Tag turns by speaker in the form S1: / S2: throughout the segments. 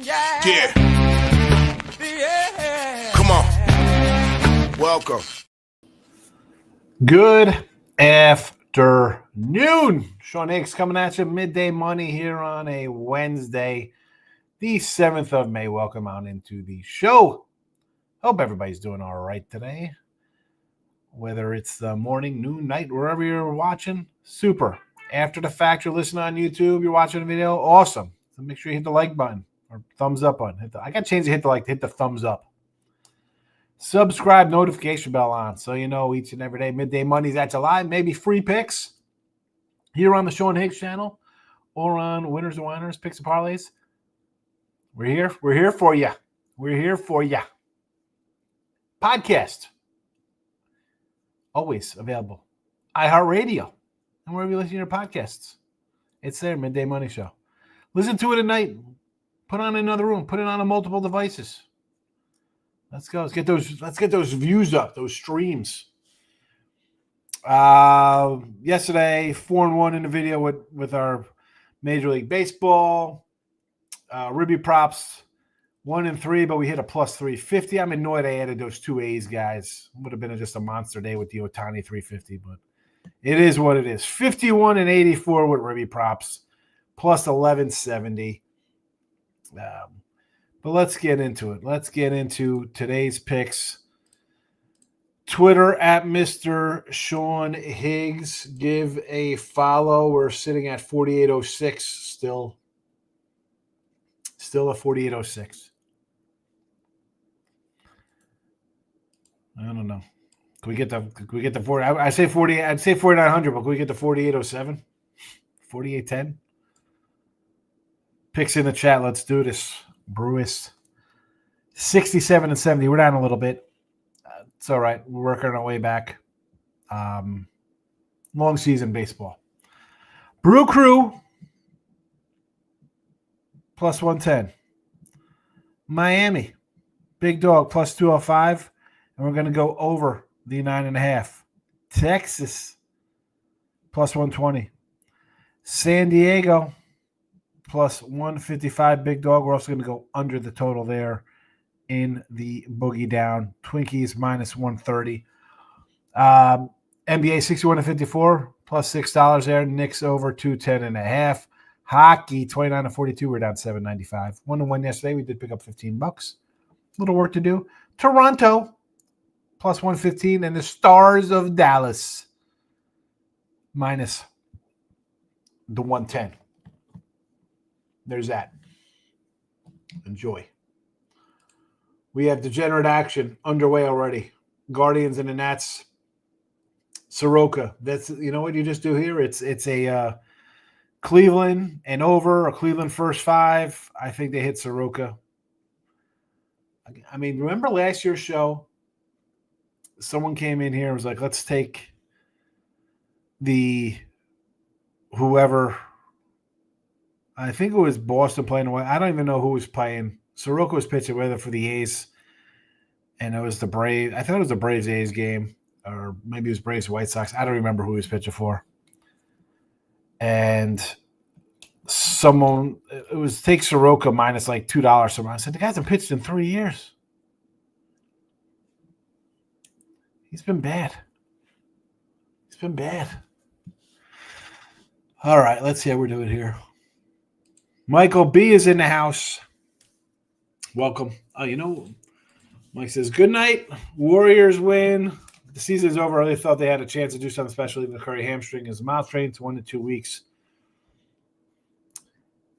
S1: Yeah. Come on. Welcome.
S2: Good afternoon. Sean Higgs coming at you. Midday Money here on a Wednesday, the 7th of May. Welcome on into the show. Hope everybody's doing all right today. Whether it's the morning, noon, night, wherever you're watching, super. After the fact, you're listening on YouTube, you're watching a video, awesome. So make sure you hit the like button or thumbs up button. I got to change the hit the thumbs up. Subscribe, notification bell on, so you know each and every day Midday Money's at you live. Maybe free picks here on the Sean Higgs channel or on Winners and Winers, Picks and Parlays. We're here. We're here for you. We're here for you. Podcast. Always available. iHeartRadio. And wherever you listen to your podcasts. It's there, Midday Money Show. Listen to it at night. Put on another room. Put it on multiple devices. Let's go. Let's get those views up, those streams. Yesterday, 4-1 in the video with our Major League Baseball. Ribby props 1-3, but we hit a plus 350. I'm annoyed I added those two A's, guys. Would have been just a monster day with the Ohtani 350, but it is what it is. 51-84 with Ribby props, plus 1170. But let's get into it. Let's get into today's picks. Twitter at Mr. Sean Higgs. Give a follow. We're sitting at 4806 still. Still at 4806. I don't know. Can we get the 40? I say 40. I'd say 4900, but can we get the 4807? 4810? Picks in the chat. Let's do this. Brewist. 67-70. We're down a little bit. It's all right. We're working our way back. Long season baseball. Brew Crew plus 110. Miami. Big dog plus 205. And we're going to go over the 9.5. Texas plus 120. San Diego plus 155. Big dog. We're also going to go under the total there in the boogie down. Twinkies minus 130. NBA 61-54 plus $6 there. Knicks over 210.5. Hockey 29-42. We're down 7.95. 1-1 yesterday. We did pick up $15. Little work to do. Toronto plus 115, and the Stars of Dallas minus the 110. There's that. Enjoy. We have degenerate action underway already. Guardians and the Nats. Soroka. That's, you know what you just do here? It's a Cleveland and over, a Cleveland first 5. I think they hit Soroka. I mean, remember last year's show? Someone came in here and was like, let's take the whoever. I think it was Boston playing away. I don't even know who was playing. Soroka was pitching whether for the A's, and it was the Braves. I thought it was the Braves-A's game, or maybe it was Braves-White Sox. I don't remember who he was pitching for. And someone, it was take Soroka minus like $2 somewhere. I said, the guy hasn't pitched in 3 years. He's been bad. He's been bad. All right, let's see how we're doing here. Michael B is in the house. Welcome. Oh, you know, Mike says, good night. Warriors win. The season's over. I really thought they had a chance to do something special. Even the Curry hamstring is mouth trained to 1 to 2 weeks.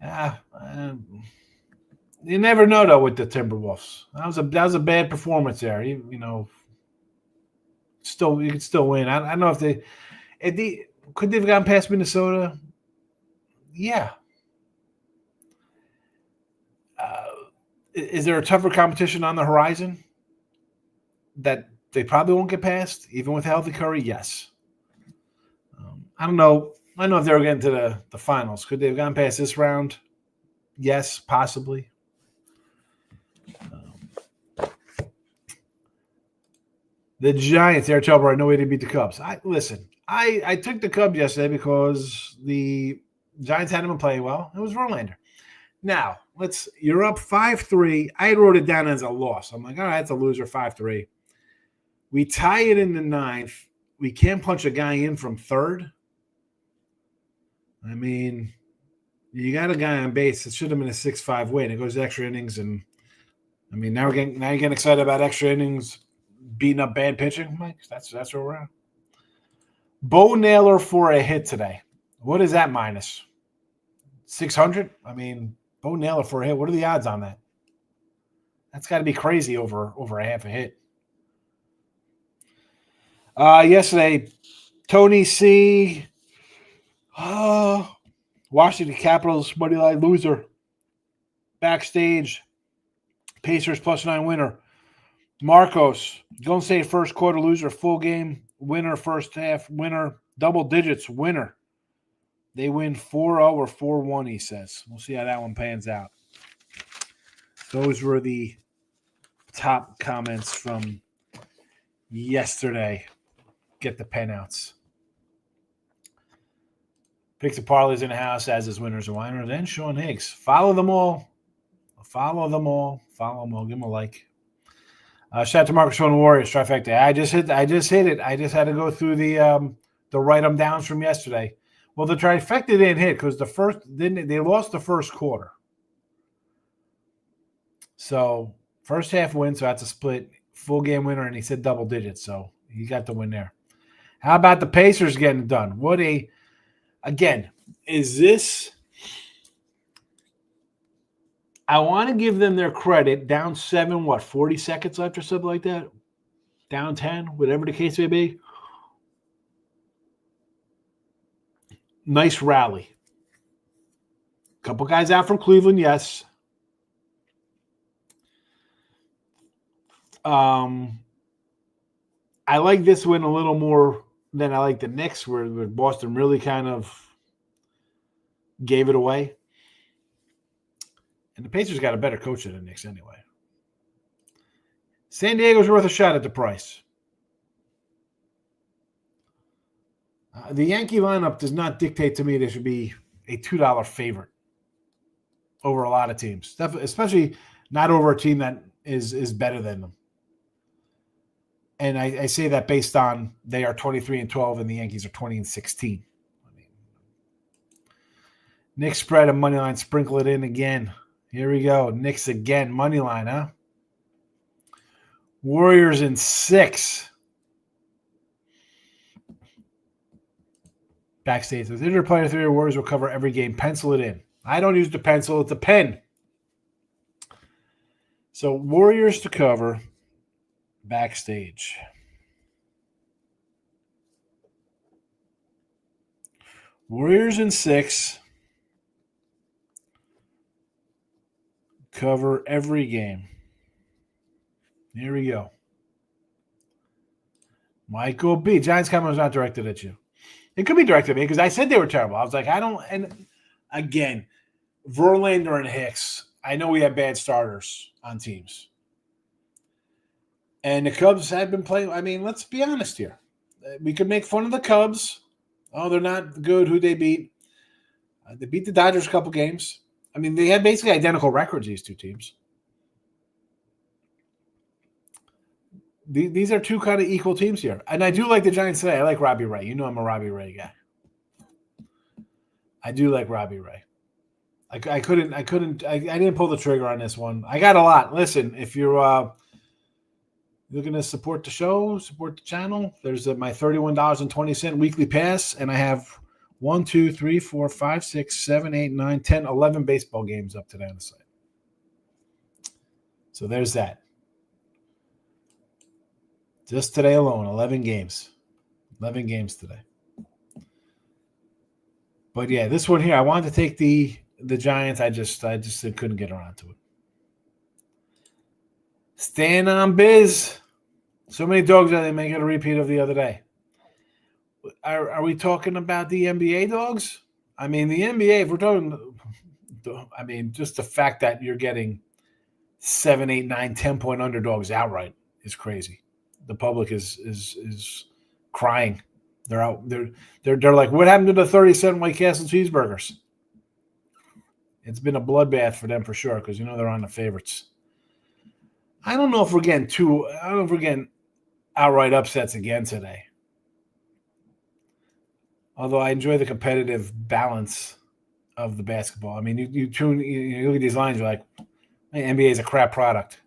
S2: You never know, though, with the Timberwolves. That was a bad performance there. You know, you could still win. I don't know if they could they've gotten past Minnesota. Yeah. Is there a tougher competition on the horizon that they probably won't get past, even with healthy Curry? Yes. I don't know. I don't know if they were getting to the finals. Could they have gone past this round? Yes, possibly. The Giants, they're trouble. I know way to beat the Cubs. I took the Cubs yesterday because the Giants hadn't been playing well. It was Verlander. Now, you're up 5-3. I wrote it down as a loss. I'm like, all right, it's a loser, 5-3. We tie it in the ninth. We can't punch a guy in from third. I mean, you got a guy on base. It should have been a 6-5 win. It goes to extra innings, and I mean, now you're getting excited about extra innings beating up bad pitching. Mike, that's where we're at. Bo Naylor for a hit today. What is that minus? 600? I mean, Bo Naylor for a hit. What are the odds on that? That's got to be crazy over a half a hit. Yesterday, Tony C. Washington Capitals money line loser. Backstage. Pacers +9 winner. Marcos, Golden State first quarter loser, full game winner, first half winner, double digits winner. They win 4-0 or 4-1, he says. We'll see how that one pans out. Those were the top comments from yesterday. Get the pen outs. Picks and parlays in the house, as is winners and whiners, and Sean Higgs. Follow them all. Follow them all. Give them a like. Shout out to Marcus on the Warriors trifecta. I just hit it. I just had to go through the write them downs from yesterday. Well, the trifecta didn't hit because they lost the first quarter. So first half win, so that's a split, full game winner, and he said double digits, so he got the win there. How about the Pacers getting it done? Again, is this? I want to give them their credit. Down 7, 40 seconds left or something like that? Down 10, whatever the case may be. Nice rally. Couple guys out from Cleveland, yes. I like this win a little more than I like the Knicks, where Boston really kind of gave it away. And the Pacers got a better coach than the Knicks anyway. San Diego's worth a shot at the price. The Yankee lineup does not dictate to me they should be a $2 favorite over a lot of teams, especially not over a team that is better than them. And I say that based on they are 23-12 and the Yankees are 20-16. Knicks spread a money line, sprinkle it in again. Here we go. Knicks again, money line, huh? Warriors in 6. Backstage says, "Inter player 3 Warriors will cover every game. Pencil it in." I don't use the pencil; it's a pen. So Warriors to cover. Backstage. Warriors in 6. Cover every game. Here we go. Michael B. Giants comment was not directed at you. It could be directed at me because I said they were terrible. I was like, and again, Verlander and Hicks, I know we have bad starters on teams. And the Cubs have been playing. I mean, let's be honest here. We could make fun of the Cubs. Oh, they're not good. Who they beat? They beat the Dodgers a couple games. I mean, they had basically identical records, these two teams. These are two kind of equal teams here. And I do like the Giants today. I like Robbie Ray. You know I'm a Robbie Ray guy. I do like Robbie Ray. I didn't pull the trigger on this one. I got a lot. Listen, if you're looking to support the show, support the channel, there's my $31.20 weekly pass, and I have 1, 2, 3, 4, 5, 6, 7, 8, 9, 10, 11 baseball games up today on the site. So there's that. Just today alone, 11 games. 11 games today. But yeah, this one here, I wanted to take the Giants. I just couldn't get around to it. Staying on biz. So many dogs that they make it a repeat of the other day. Are we talking about the NBA dogs? I mean, the NBA, if we're talking, I mean, just the fact that you're getting 7, 8, 9, 10-point underdogs outright is crazy. The public is crying. They're out. They're like, what happened to the 30-cent White Castle cheeseburgers? It's been a bloodbath for them for sure because they're on the favorites. I don't know if we're getting outright upsets again today. Although I enjoy the competitive balance of the basketball. I mean, you look at these lines, you're like, NBA is a crap product,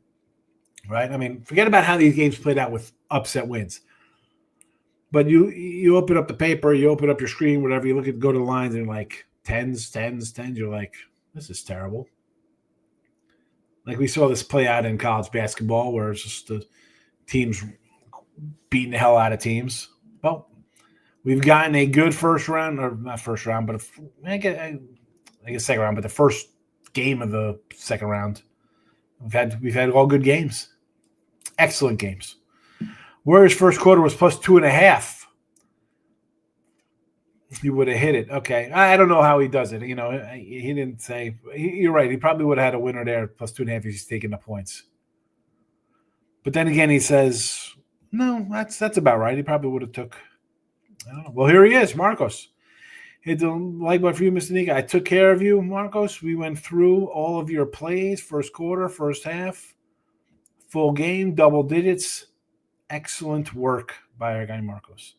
S2: right? I mean, forget about how these games played out with upset wins. But you open up the paper, you open up your screen, whatever, you go to the lines and like tens. You're like, this is terrible. Like we saw this play out in college basketball where it's just the teams beating the hell out of teams. Well, we've gotten a good first round, or not first round, but I guess second round, but the first game of the second round. We've had all good games. Excellent games. Warriors first quarter was plus 2.5. He would have hit it. Okay. I don't know how he does it. He didn't say. You're right. He probably would have had a winner there, plus 2.5 if he's taking the points. But then again, he says, no, that's about right. He probably would have took. I don't know. Well, here he is, Marcos. Hit the like button for you, Mr. Nika. I took care of you, Marcos. We went through all of your plays, first quarter, first half, full game, double digits. Excellent work by our guy, Marcos.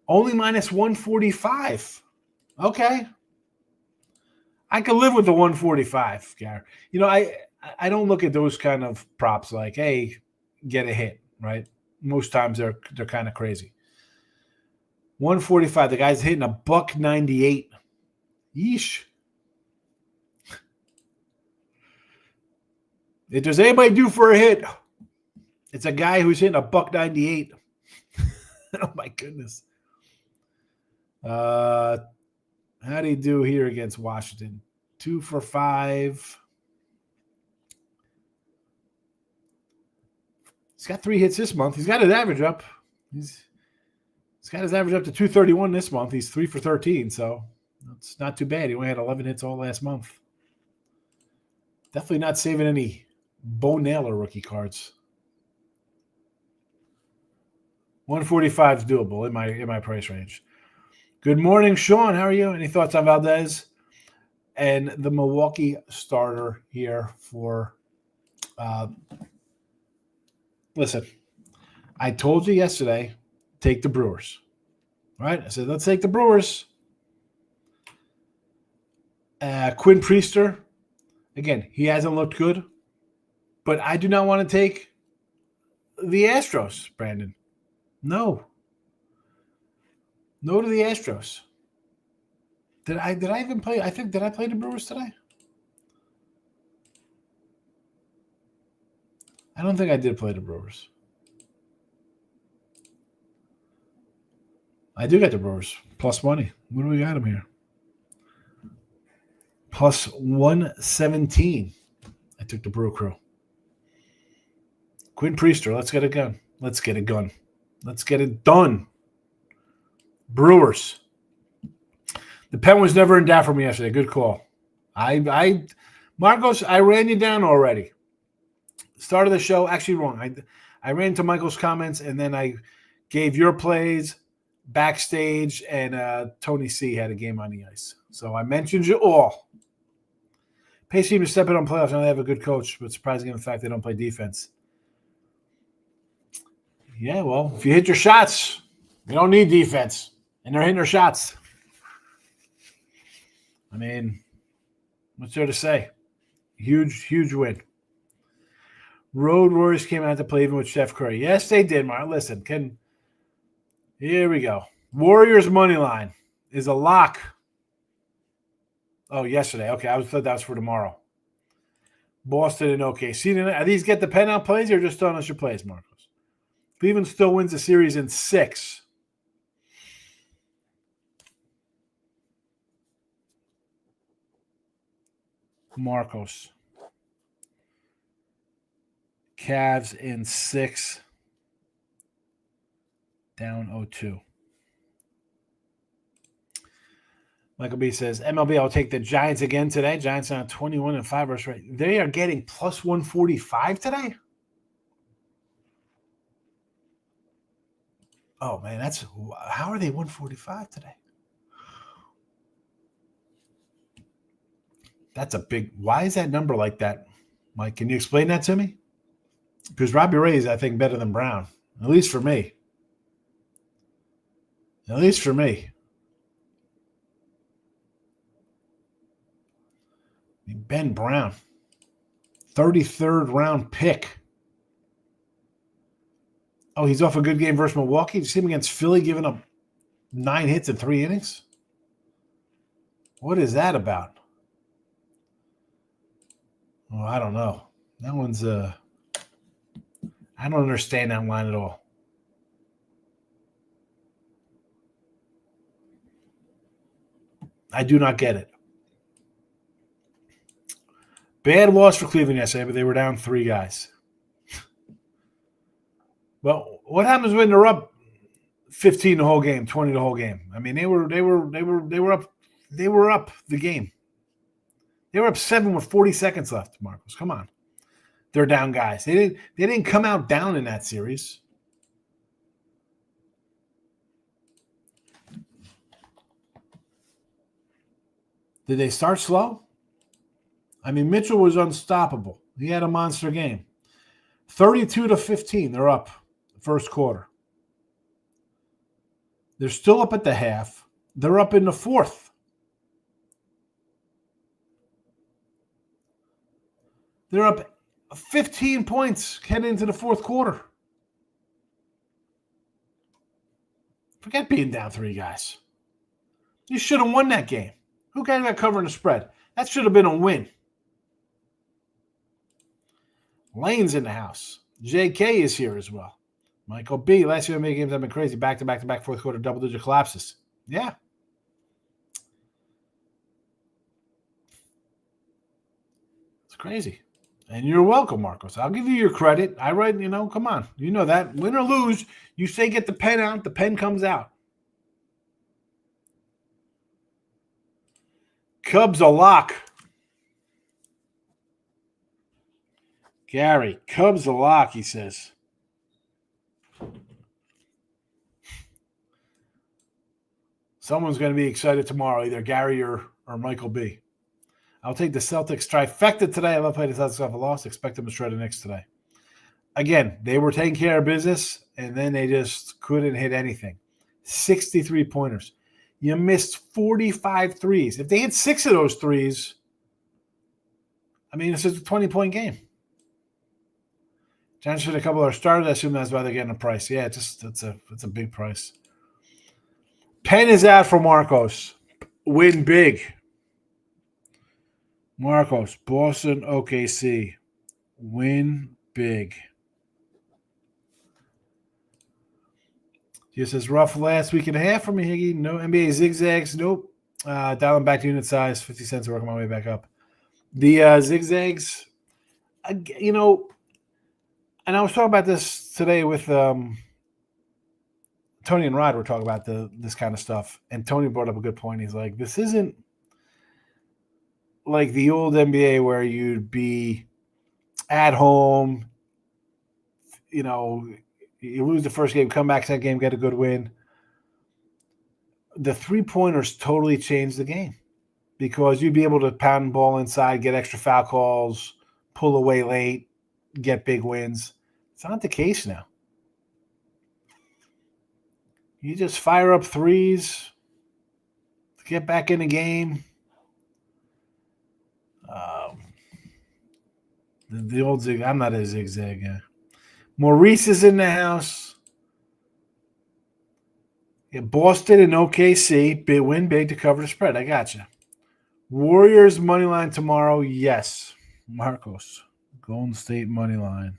S2: Only minus 145. Okay. I could live with the 145, Gary. I don't look at those kind of props like, hey, get a hit, right? Most times they're kind of crazy. 145. The guy's hitting $1.98. Yeesh. If there's anybody due for a hit, it's a guy who's hitting $1.98. Oh my goodness. How do you do here against Washington? 2 for 5. He's got 3 hits this month. He's got his average up. He's got his average up to 231 this month. He's 3 for 13, so it's not too bad. He only had 11 hits all last month. Definitely not saving any Bo Naylor rookie cards. 145 is doable in my price range. Good morning, Sean. How are you? Any thoughts on Valdez and the Milwaukee starter here for listen, I told you yesterday, take the Brewers. Right? I said, let's take the Brewers. Quinn Priester, again, he hasn't looked good, but I do not want to take the Astros, Brandon. No. No to the Astros. Did I even play? Did I play the Brewers today? I don't think I did play the Brewers. I do get the Brewers. Plus money. What do we got them here? Plus 117. I took the Brew Crew. Quinn Priester, let's get it done. Let's get it done. Let's get it done. Brewers. The pen was never in doubt for me yesterday. Good call. Marcos, I ran you down already. Start of the show, actually wrong. I ran into Michael's comments, and then I gave your plays backstage, and Tony C had a game on the ice. So I mentioned you all. Pace team to step in on playoffs. Now they have a good coach, but surprising in the fact they don't play defense. Yeah, well, if you hit your shots, you don't need defense. And they're hitting their shots. I mean, what's there to say? Huge, huge win. Road Warriors came out to play even with Steph Curry. Yes, they did, Mark. Listen, here we go. Warriors money line is a lock. Oh, yesterday. Okay, I thought that was for tomorrow. Boston and OKC. Are these get the pen out plays or just telling us your plays, Marcos? Cleveland still wins the series in 6. Marcos. Cavs in 6. Down 0-2. Michael B says, MLB, I'll take the Giants again today. Giants are on 21-5 versus right. They are getting plus 145 today? Oh, man, how are they 145 today? That's a big. Why is that number like that, Mike? Can you explain that to me? Because Robbie Ray is, I think, better than Brown, at least for me. At least for me. Ben Brown, 33rd round pick. Oh, he's off a good game versus Milwaukee. Did you see him against Philly giving up 9 hits in 3 innings? What is that about? Well, I don't know. That one's I don't understand that line at all. I do not get it. Bad loss for Cleveland yesterday, but they were down 3 guys. Well, what happens when they're up 15 the whole game, 20 the whole game? I mean, they were up the game. They were up 7 with 40 seconds left, Marcos. Come on. They're down guys. They didn't come out down in that series. Did they start slow? I mean, Mitchell was unstoppable. He had a monster game. 32-15, they're up first quarter. They're still up at the half. They're up in the fourth. They're up 15 points heading into the fourth quarter. Forget being down 3 guys. You should have won that game. Who got covering the spread? That should have been a win. Lane's in the house. JK is here as well. Michael B. Last year, many games have been crazy. Back-to-back fourth quarter double-digit collapses. Yeah. It's crazy. And you're welcome, Marcos. I'll give you your credit. I write, come on. You know that. Win or lose, you say get the pen out, the pen comes out. Cubs a lock. Gary, Cubs a lock, he says. Someone's going to be excited tomorrow, either Gary or Michael B. I'll take the Celtics trifecta today. I love playing the Celtics off a loss. Expect them to shred the Knicks today. Again, they were taking care of business, and then they just couldn't hit anything. 63 pointers. You missed 45 threes. If they hit 6 of those threes, I mean, it's just a 20-point game. Giants hit a couple of our starters. I assume that's why they're getting a price. Yeah, it's a big price. Pen is out for Marcos. Win big. Marcos, Boston, OKC. Win big. He says, rough last week and a half for me, Higgy. No NBA zigzags. Nope. Dialing back to unit size. 50 cents to working my way back up. The zigzags, and I was talking about this today with Tony and Rod. We're talking about this kind of stuff. And Tony brought up a good point. He's like, this isn't like the old NBA where you'd be at home, you lose the first game, come back second game, get a good win. The three-pointers totally changed the game because you'd be able to pound the ball inside, get extra foul calls, pull away late, get big wins. It's not the case now. You just fire up threes to get back in the game. The old zig. I'm not a zigzag guy. Maurice is in the house. Yeah, Boston and OKC. Win big to cover the spread. I got you. Warriors money line tomorrow. Yes. Marcos. Golden State money line.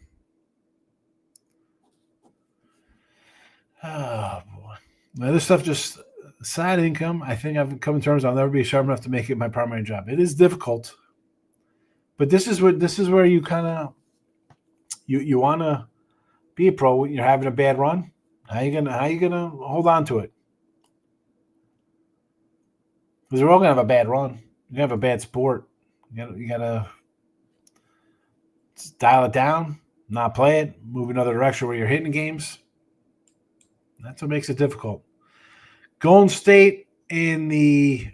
S2: Oh, boy. Now, this stuff just side income. I think I've come to terms I'll never be sharp enough to make it my primary job. It is difficult. But this is where you kind of you want to be a pro. You're having a bad run. How you gonna hold on to it? Because we're all gonna have a bad run. You have a bad sport. You gotta dial it down, not play it, move another direction where you're hitting games. That's what makes it difficult. Golden State in the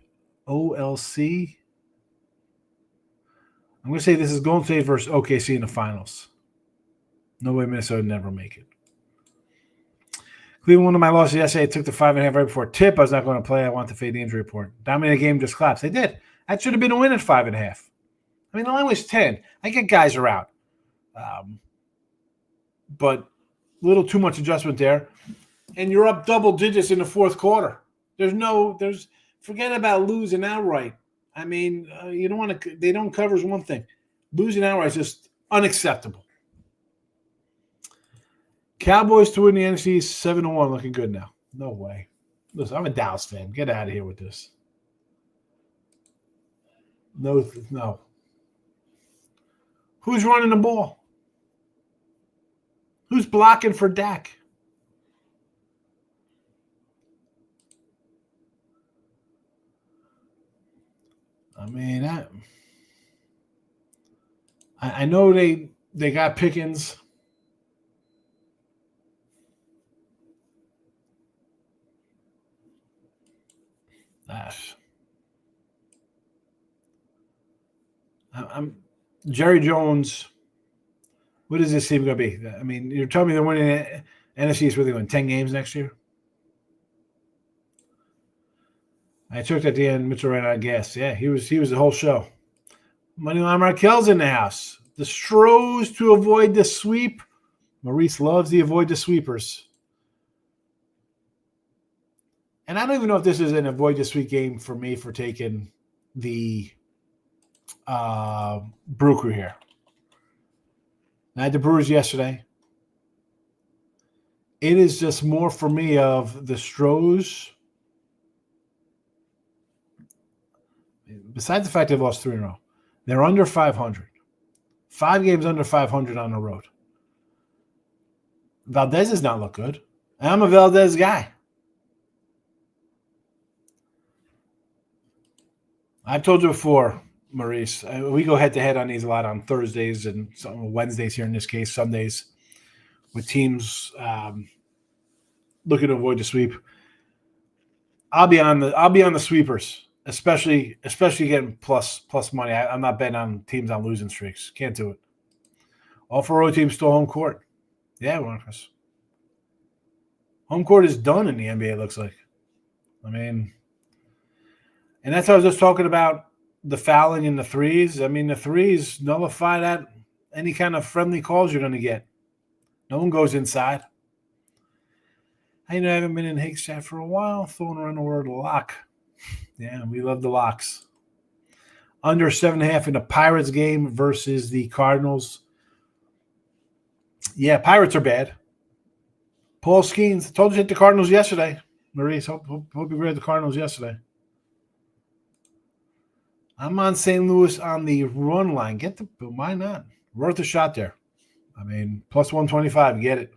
S2: OLC. I'm going to say this is Golden State versus OKC in the finals. No way Minnesota never make it. Cleveland won my losses yesterday. I took the 5.5 right before tip. I was not going to play. I want to fade the injury report. Dominated game, just collapsed. They did. That should have been a win at 5.5. I mean, the line was 10. I get guys are out. But a little too much adjustment there. And you're up double digits in the fourth quarter. Forget about losing outright. I mean, you don't want to, they don't cover is one thing. Losing outright is just unacceptable. Cowboys to win the NFC 7-1, looking good now. No way. Listen, I'm a Dallas fan. Get out of here with this. No. Who's running the ball? Who's blocking for Dak? I mean, I know they got Pickens. I'm Jerry Jones. What is this team going to be? I mean, you're telling me they're winning NFC is really going 10 games next year? I took at the end. Mitchell ran out of gas. Yeah, he was the whole show. Moneyline Markel's in the house. The Stros to avoid the sweep. Maurice loves the avoid the sweepers. And I don't even know if this is an avoid the sweep game for me for taking the Brew Crew here. I had the Brewers yesterday. It is just more for me of the Stros. Besides the fact they've lost 3 in a row, they're under 500. 5 games under 500 on the road. Valdez does not look good. I'm a Valdez guy. I've told you before, Maurice, we go head-to-head on these a lot on Thursdays and Wednesdays here in this case, Sundays, with teams looking to avoid the sweep. I'll be on the sweepers, especially getting plus money. I'm not betting on teams on losing streaks. Can't do it. All 4 road teams still home court. Yeah, Marcus. Home court is done in the NBA, it looks like. I mean, and that's how I was just talking about the fouling in the threes. I mean, the threes nullify that any kind of friendly calls you're going to get. No one goes inside. I haven't been in Higgs chat for a while, throwing around the word lock. Yeah, we love the locks. Under 7.5 in the Pirates game versus the Cardinals. Yeah, Pirates are bad. Paul Skeens told you to hit the Cardinals yesterday. Maurice, hope you read the Cardinals yesterday. I'm on St. Louis on the run line. Why not? Worth a shot there. I mean, plus 125, get it.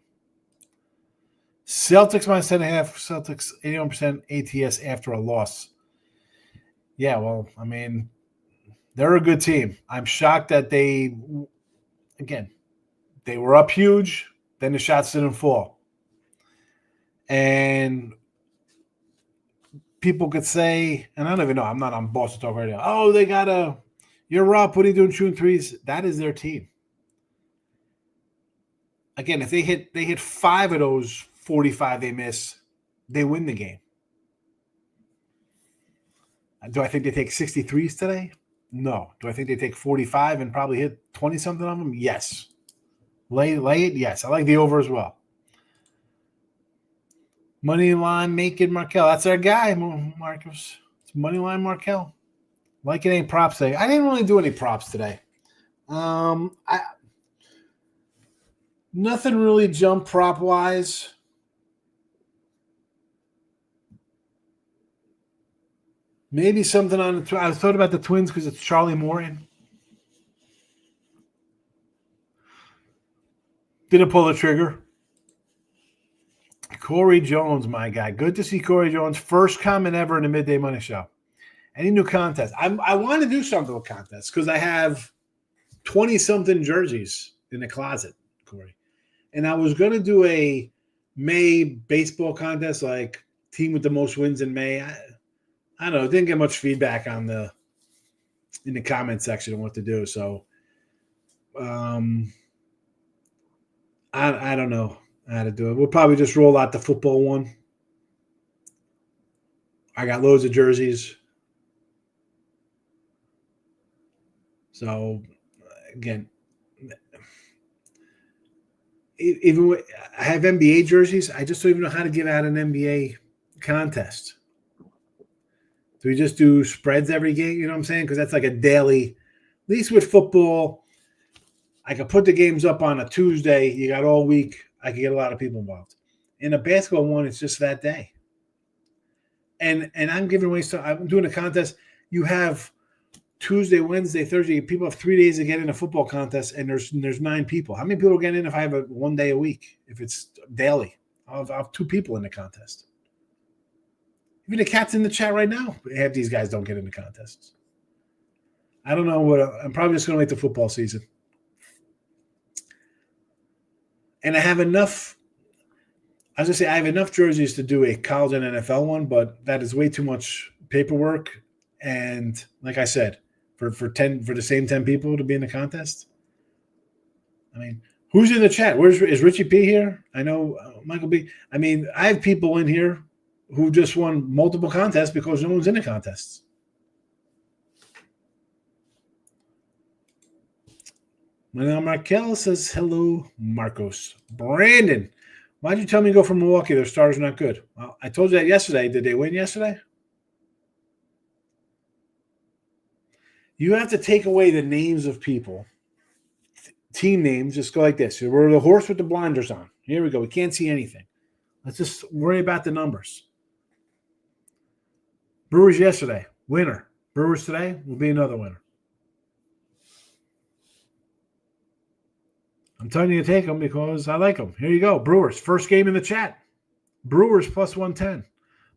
S2: Celtics minus 10.5. Celtics 81% ATS after a loss. Yeah, well, I mean, they're a good team. I'm shocked that they were up huge, then the shots didn't fall. And people could say, and I don't even know, I'm not on Boston Talk Radio. Oh, you're up. What are you doing shooting threes? That is their team. Again, if they hit 5 of those 45 they miss, they win the game. Do I think they take 63s today? No. Do I think they take 45 and probably hit 20-something of them? Yes. Lay it? Yes. I like the over as well. Moneyline making Markel. That's our guy, Marcus. It's Moneyline Markel. Like it ain't props today. I didn't really do any props today. Nothing really jumped prop-wise. Maybe something on the I thought about the Twins because it's Charlie Morton. Didn't pull the trigger. Corey Jones, my guy. Good to see Corey Jones. First comment ever in the Midday Money Show. Any new contest? I want to do something with contests because I have 20-something jerseys in the closet, Corey. And I was going to do a May baseball contest, like team with the most wins in May. I don't know. Didn't get much feedback on the in the comment section on what to do. So I don't know how to do it. We'll probably just roll out the football one. I got loads of jerseys. So again, even with, I have NBA jerseys. I just don't even know how to give out an NBA contest. Do we just do spreads every game? You know what I'm saying? Because that's like a daily. At least with football, I could put the games up on a Tuesday. You got all week. I could get a lot of people involved. In a basketball one, it's just that day. And I'm giving away stuff. I'm doing a contest. You have Tuesday, Wednesday, Thursday. People have 3 days to get in a football contest, and there's 9 people. How many people get in if I have a 1 day a week? If it's daily, I'll have 2 people in the contest. Even the cat's in the chat right now. Half these guys don't get in the contests. I don't know what. I'm probably just going to wait the football season. And I have enough. As I say, I have enough jerseys to do a college and NFL one, but that is way too much paperwork. And like I said, for the same 10 people to be in the contest. I mean, who's in the chat? Is Richie P here? I know Michael B. I mean, I have people in here who just won multiple contests because no one's in the contests. Manuel Markel says, hello, Marcos. Brandon, why'd you tell me to go for Milwaukee? Their starters are not good. Well, I told you that yesterday. Did they win yesterday? You have to take away the names of people. Team names, just go like this. We're the horse with the blinders on. Here we go. We can't see anything. Let's just worry about the numbers. Brewers yesterday, winner. Brewers today will be another winner. I'm telling you to take them because I like them. Here you go. Brewers, first game in the chat. Brewers plus 110.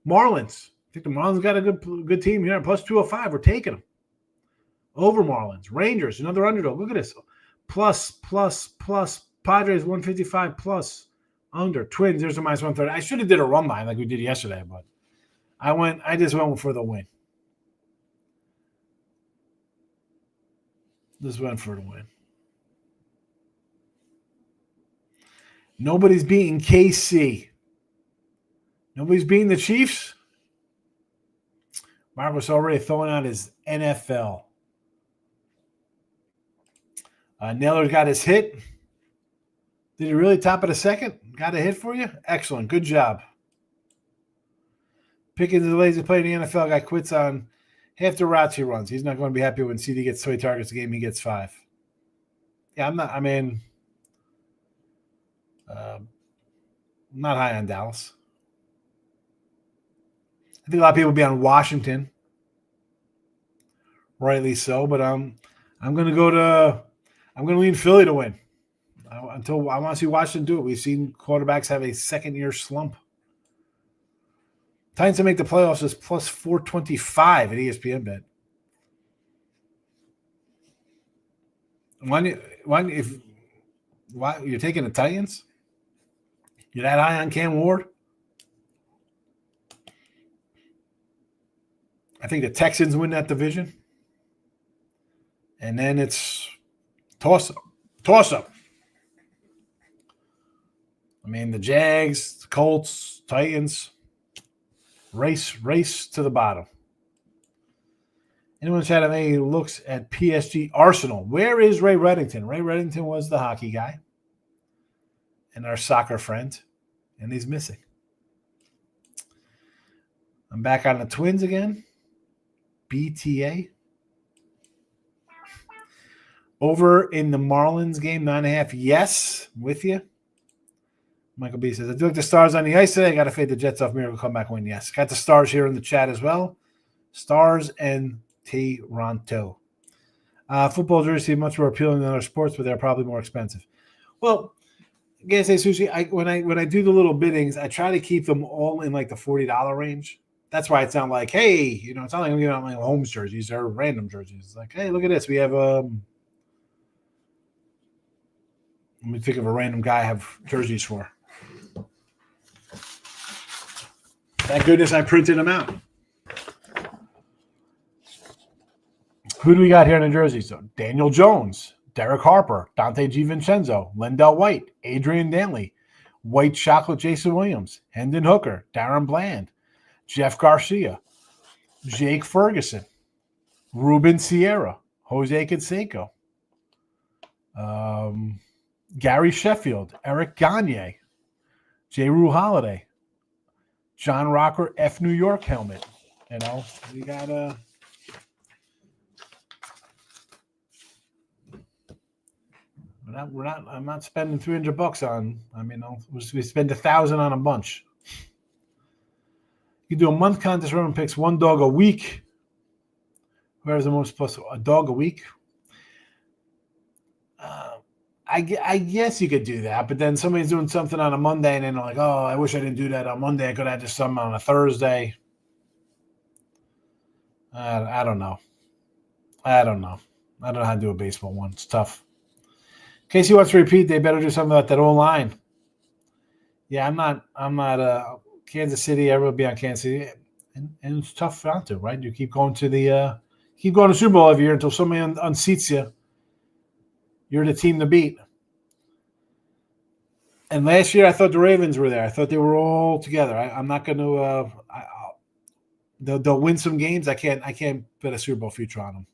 S2: Marlins. I think the Marlins got a good team here. Plus 205. We're taking them. Over Marlins. Rangers, another underdog. Look at this. Plus. Padres, 155 plus. Under. Twins, there's a minus 130. I should have did a run line like we did yesterday, but I just went for the win. Just went for the win. Nobody's beating KC. Nobody's beating the Chiefs. Marcos already throwing out his NFL. Naylor got his hit. Did he really top of the second? Got a hit for you? Excellent. Good job. Pickens is a lazy player in the NFL. Guy quits on half the routes he runs. He's not going to be happy when CD gets 20 targets a game. He gets 5. Yeah, I'm not high on Dallas. I think a lot of people will be on Washington. Rightly so, but I'm going to lean Philly to win. Until I want to see Washington do it. We've seen quarterbacks have a second-year slump. Titans to make the playoffs is plus 425 at ESPN bet. Why you're taking the Titans? You're that high on Cam Ward? I think the Texans win that division. And then it's toss-up. Toss-up. I mean, the Jags, the Colts, Titans, race to the bottom. Anyone in chat have any looks at PSG Arsenal? Where is Ray Reddington? Ray Reddington was the hockey guy and our soccer friend, and he's missing. I'm back on the Twins again. BTA. Over in the Marlins game, 9.5. Yes, with you. Michael B says, I do like the Stars on the ice today. I got to fade the Jets off. Miracle comeback win. Yes. Got the Stars here in the chat as well. Stars and Toronto. Football jersey much more appealing than other sports, but they're probably more expensive. Well, I gotta say, Sushi, when I do the little biddings, I try to keep them all in like the $40 range. That's why it's not like, hey, it's not like I'm giving out my Holmes jerseys or random jerseys. It's like, hey, look at this. We have let me think of a random guy I have jerseys for. Thank goodness I printed them out. Who do we got here in New Jersey? So Daniel Jones, Derek Harper, Dante DiVincenzo, Lendell White, Adrian Danley, White Chocolate Jason Williams, Hendon Hooker, Darren Bland, Jeff Garcia, Jake Ferguson, Ruben Sierra, Jose Canseco, Gary Sheffield, Eric Gagne, J. Rue Holiday, John Rocker, F. New York helmet. You know, we got I'm not spending $300 on. I mean, we spend $1,000 on a bunch. You do a month contest, everyone picks one dog a week. Where's the most plus a dog a week? I guess you could do that, but then somebody's doing something on a Monday, and then they're like, "Oh, I wish I didn't do that on Monday. I could have just something on a Thursday." I don't know. I don't know how to do a baseball one. It's tough. In case you want to repeat, they better do something about that old line. Yeah, I'm not Kansas City. Everyone will be on Kansas City, and it's tough not to, right? You keep going to Super Bowl every year until somebody unseats you. You're the team to beat. And last year, I thought the Ravens were there. I thought they were all together. I'm not going to. They'll win some games. I can't put a Super Bowl future on them.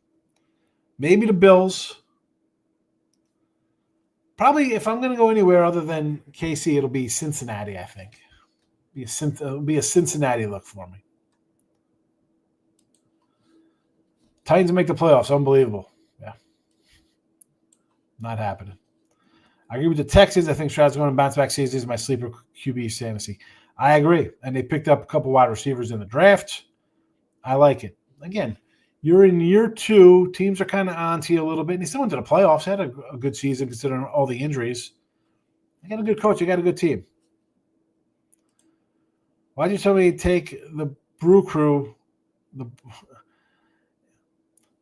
S2: Maybe the Bills. Probably, if I'm going to go anywhere other than KC, it'll be Cincinnati. I think it'll be a Cincinnati look for me. Titans make the playoffs. Unbelievable. Yeah, not happening. I agree with the Texans. I think Stroud's going to bounce back season. Is my sleeper QB fantasy. I agree. And they picked up a couple wide receivers in the draft. I like it. Again, you're in year 2. Teams are kind of on to you a little bit. And he still went to the playoffs. Had a good season considering all the injuries. You got a good coach. You got a good team. Why'd you tell me to take the Brew Crew?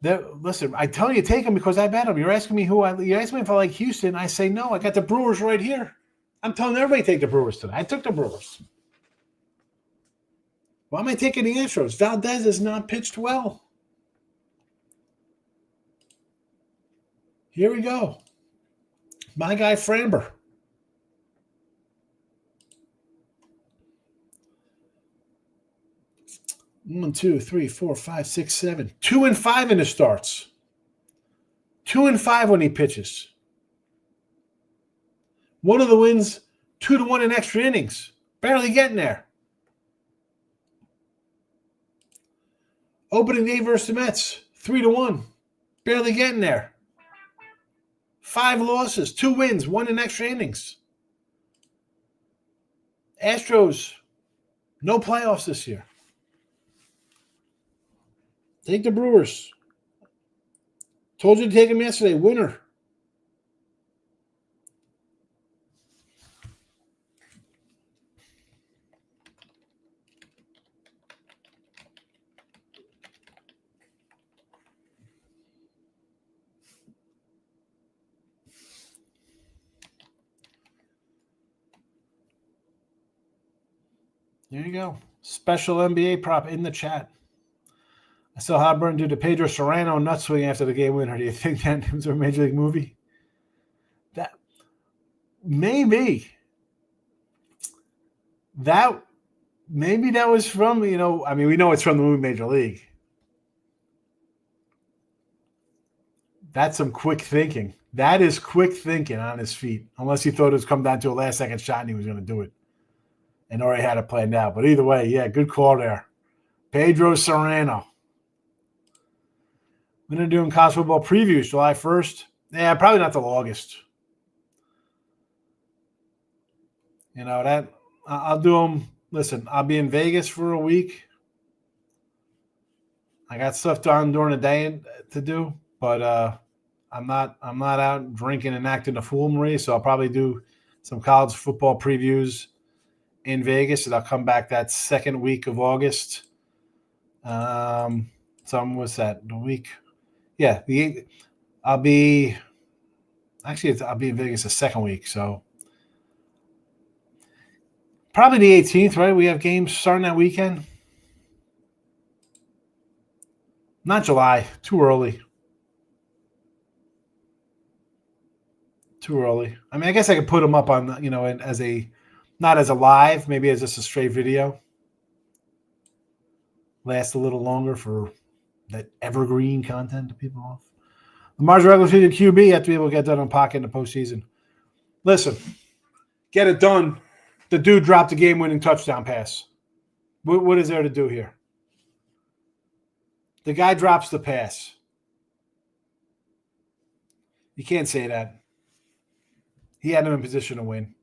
S2: Listen, I tell you, take them because I bet them. You're asking me you're asking me if I like Houston. I say no. I got the Brewers right here. I'm telling everybody to take the Brewers today. I took the Brewers. Why am I taking the Astros? Valdez has not pitched well. Here we go. My guy Framber. One, 2, 3, 4, 5, 6, 7. 2-5 in the starts. 2-5 when he pitches. One of the wins, 2-1 in extra innings. Barely getting there. Opening day versus the Mets, 3-1. Barely getting there. 5 losses, 2 wins, 1 in extra innings. Astros, no playoffs this year. Take the Brewers. Told you to take them yesterday. Winner. There you go. Special NBA prop in the chat. I saw Hobburn do the Pedro Serrano nut swing after the game winner. Do you think that was a Major League movie? That maybe. Maybe that was from, we know it's from the movie Major League. That's some quick thinking. That is quick thinking on his feet. Unless he thought it was come down to a last-second shot and he was going to do it. And already had it planned out. But either way, yeah, good call there. Pedro Serrano. We're going to do college football previews July 1st. Yeah, probably not till August. I'll do them. Listen, I'll be in Vegas for a week. I got stuff done during the day to do, but I'm not out drinking and acting a fool, Marie. So I'll probably do some college football previews in Vegas, and I'll come back that second week of August. What's that? The week? Yeah, I'll be in Vegas the second week, so probably the 18th, right? We have games starting that weekend. Not July, too early. Too early. I mean, I guess I could put them up on, as a, not as a live, maybe as just a straight video. Last a little longer for that evergreen content to people off. Lamar's regular season QB, you have to be able to get done on pocket in the postseason. Listen, get it done. The dude dropped a game-winning touchdown pass. What is there to do here? The guy drops the pass. You can't say that. He had him in position to win.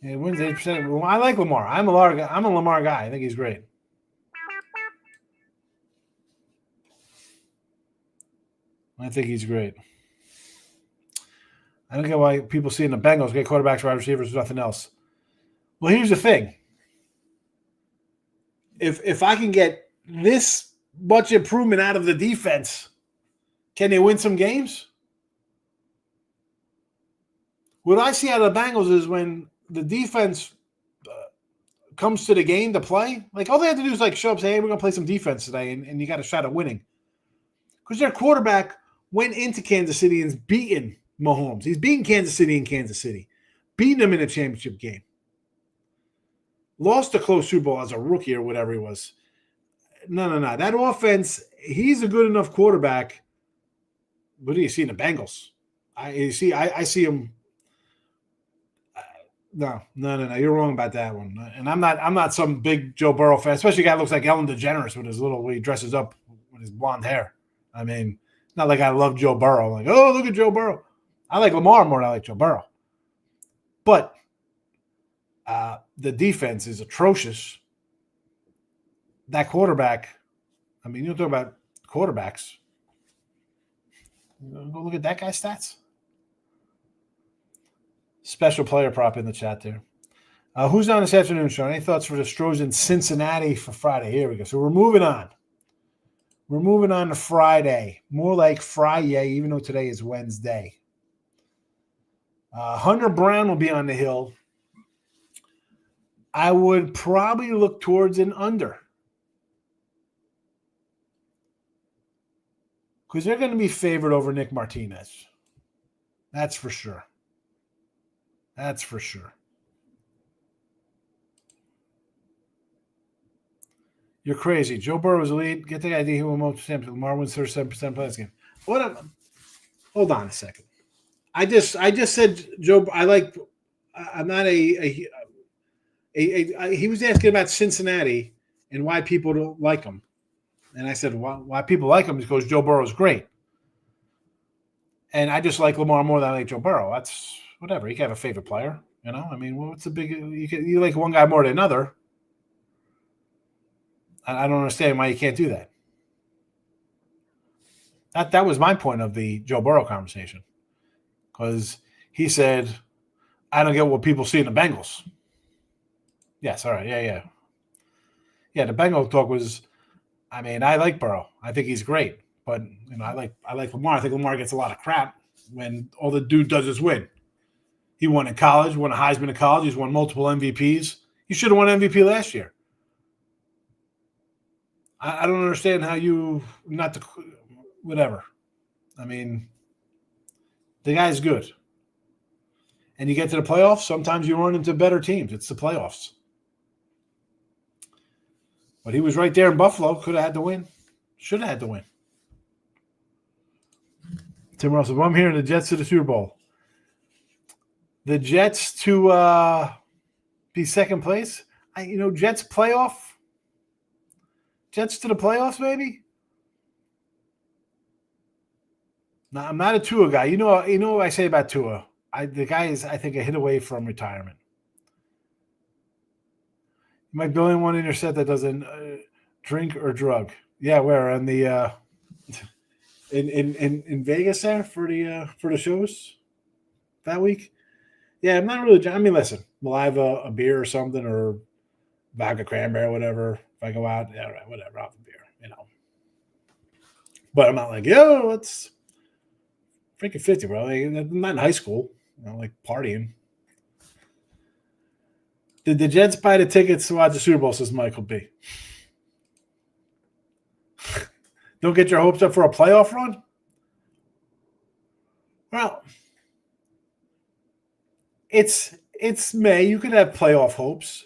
S2: And it wins 8%. Well, I like Lamar. I'm a Lamar guy. I think he's great. I think he's great. I don't get why people see in the Bengals get quarterbacks, wide receivers, nothing else. Well, here's the thing. If I can get this much improvement out of the defense, can they win some games? What I see out of the Bengals is when the defense comes to the game to play, like all they have to do is like show up, say, hey, we're going to play some defense today, and you got a shot at winning. Because their quarterback went into Kansas City and is beating Mahomes. He's beating Kansas City in Kansas City, beating them in a championship game. Lost a close Super Bowl as a rookie or whatever he was. No. That offense, he's a good enough quarterback. What do you see in the Bengals? I see him. No. You're wrong about that one. And I'm not some big Joe Burrow fan, especially a guy that looks like Ellen DeGeneres with his little way he dresses up with his blonde hair. I mean, not like I love Joe Burrow. Like, oh, look at Joe Burrow. I like Lamar more than I like Joe Burrow. But the defense is atrocious. That quarterback, I mean, you talk about quarterbacks. Go look at that guy's stats. Special player prop in the chat there. Who's on this afternoon show? Any thoughts for the Stros in Cincinnati for Friday? Here we go. So we're moving on. We're moving on to Friday. More like Friday, even though today is Wednesday. Hunter Brown will be on the hill. I would probably look towards an under. Because they're going to be favored over Nick Martinez. That's for sure. That's for sure. You're crazy. Joe Burrow's elite. Get the idea he will most percent. Lamar wins 37% play this game. Hold on a second. I just said Joe. I'm not he was asking about Cincinnati and why people don't like him, and I said why people like him is because Joe Burrow's great, and I just like Lamar more than I like Joe Burrow. That's whatever. You can have a favorite player, you know. I mean, what's the big? You like one guy more than another. I don't understand why you can't do that. That was my point of the Joe Burrow conversation. Because he said, I don't get what people see in the Bengals. Yes, all right, yeah. Yeah, the Bengal talk was, I mean, I like Burrow. I think he's great. But, you know, I like Lamar. I think Lamar gets a lot of crap when all the dude does is win. He won in college, won a Heisman in college. He's won multiple MVPs. He should have won MVP last year. I don't understand how you whatever. I mean, the guy's good. And you get to the playoffs, sometimes you run into better teams. It's the playoffs. But he was right there in Buffalo. Could have had to win. Should have had to win. Tim Russell, well, I'm hearing the Jets to the Super Bowl. The Jets to be second place. Jets playoff. Jets to the playoffs, maybe? No, I'm not a Tua guy. You know what I say about Tua. The guy is, I think, a hit away from retirement. He might be the only one in your set that doesn't drink or drug. Yeah, where on the in Vegas there for the shows that week. Yeah, I'm not really. I mean, listen, will I have a beer or something or vodka cranberry or whatever? If I go out, yeah, all right, whatever, I'll have a beer, But I'm not like, yo, let's freaking 50, bro. Like, I'm not in high school, like partying. Did the Jets buy the tickets to watch the Super Bowl, says Michael B. Don't get your hopes up for a playoff run? Well, it's May. You can have playoff hopes.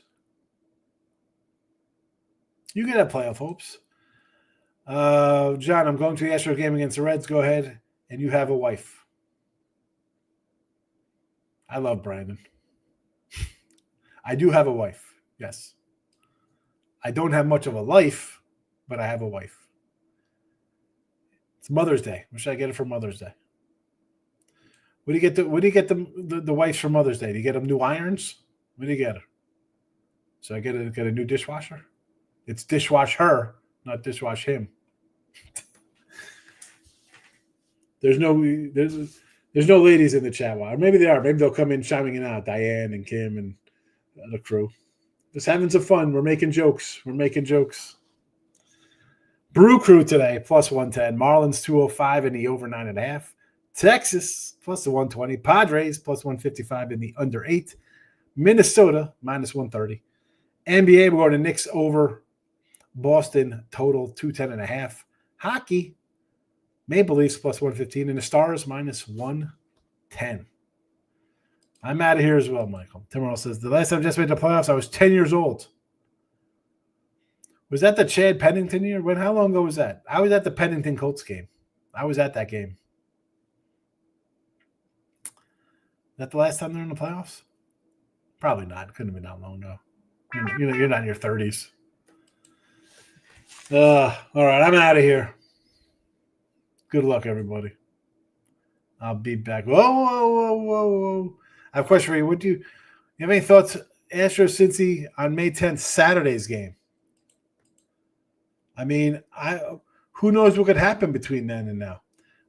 S2: John, I'm going to the Astros game against the Reds. Go ahead, and you have a wife. I love Brandon. I do have a wife. Yes. I don't have much of a life, but I have a wife. It's Mother's Day. Where should I get it for Mother's Day? What do you get the wife for Mother's Day? Do you get them new irons? What do you get her? So I get a new dishwasher? It's dishwash her, not dishwash him. There's no ladies in the chat. Or maybe they are. Maybe they'll come in chiming in out. Diane and Kim and the crew. Just having some fun. We're making jokes. Brew Crew today, plus 110. Marlins 205 in the over 9.5. Texas, plus the 120. Padres, plus 155 in the under 8. Minnesota, minus 130. NBA, we're going to Knicks over Boston, total 210.5. Hockey, Maple Leafs, plus 115. And the Stars, minus 110. I'm out of here as well, Michael. Tim Earl says, the last time I just made the playoffs, I was 10 years old. Was that the Chad Pennington year? How long ago was that? I was at the Pennington Colts game. I was at that game. Is that the last time they're in the playoffs? Probably not. Couldn't have been that long ago. You're not in your 30s. All right, I'm out of here. Good luck, everybody. I'll be back. Whoa. I have a question for you. You have any thoughts, Astros Cincy on May 10th, Saturday's game? I mean, who knows what could happen between then and now.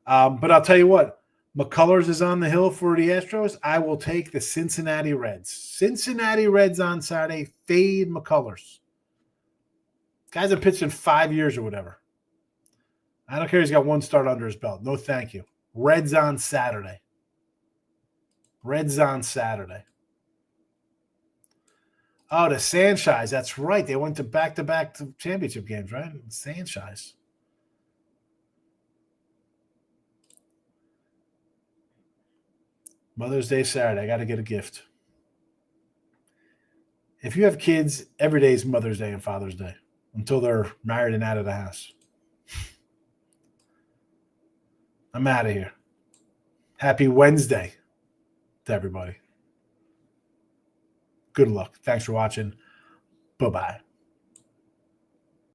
S2: But I'll tell you what, McCullers is on the hill for the Astros. I will take the Cincinnati Reds. Cincinnati Reds on Saturday. Fade McCullers. Guys have pitched in 5 years or whatever. I don't care. He's got one start under his belt. No, thank you. Reds on Saturday. Oh, the Sanchez. That's right. They went to back-to-back championship games, right? Sanchez. Mother's Day Saturday. I got to get a gift. If you have kids, every day is Mother's Day and Father's Day until they're married and out of the house. I'm out of here. Happy Wednesday to everybody. Good luck. Thanks for watching. Bye-bye.